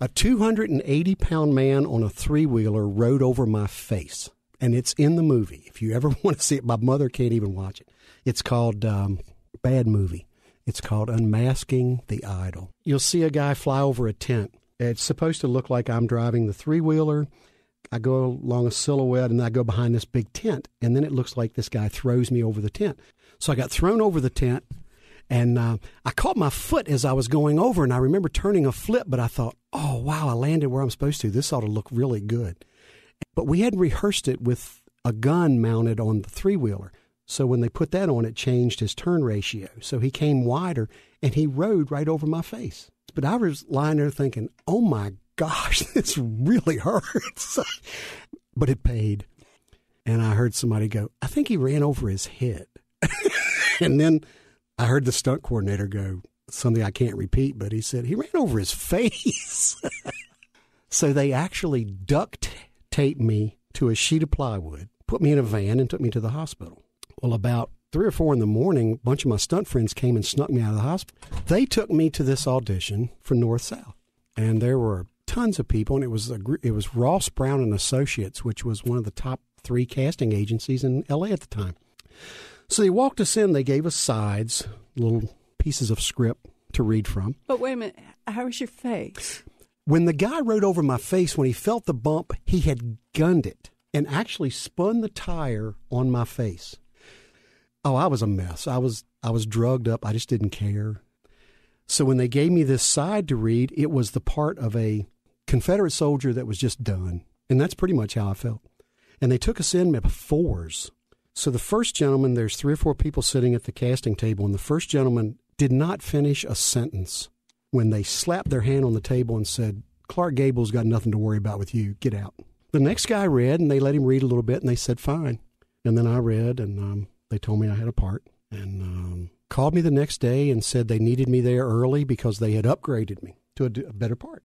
A 280-pound man on a three-wheeler rode over my face. And it's in the movie. If you ever want to see it, my mother can't even watch it. It's called, bad movie. It's called Unmasking the Idol. You'll see a guy fly over a tent. It's supposed to look like I'm driving the three-wheeler. I go along a silhouette, and I go behind this big tent. And then it looks like this guy throws me over the tent. So I got thrown over the tent. And I caught my foot as I was going over, and I remember turning a flip, but I thought, oh, wow, I landed where I'm supposed to. This ought to look really good. But we hadn't rehearsed it with a gun mounted on the three-wheeler. So when they put that on, it changed his turn ratio. So he came wider, and he rode right over my face. But I was lying there thinking, oh, my gosh, this really hurts. But it paid. And I heard somebody go, I think he ran over his head. And then I heard the stunt coordinator go, something I can't repeat, but he said, he ran over his face. So they actually duct taped me to a sheet of plywood, put me in a van, and took me to the hospital. Well, about 3 or 4 in the morning, a bunch of my stunt friends came and snuck me out of the hospital. They took me to this audition for North South, and there were tons of people, and it was Ross Brown and Associates, which was one of the top 3 casting agencies in L.A. at the time. So they walked us in. They gave us sides, little pieces of script to read from. But wait a minute. How was your face? When the guy rode over my face, when he felt the bump, he had gunned it and actually spun the tire on my face. Oh, I was a mess. I was drugged up. I just didn't care. So when they gave me this side to read, it was the part of a Confederate soldier that was just done. And that's pretty much how I felt. And they took us in by 4s. So the first gentleman, there's 3 or 4 people sitting at the casting table, and the first gentleman did not finish a sentence when they slapped their hand on the table and said, Clark Gable's got nothing to worry about with you. Get out. The next guy read, and they let him read a little bit, and they said, fine. And then I read, and they told me I had a part, and called me the next day and said they needed me there early because they had upgraded me to a better part.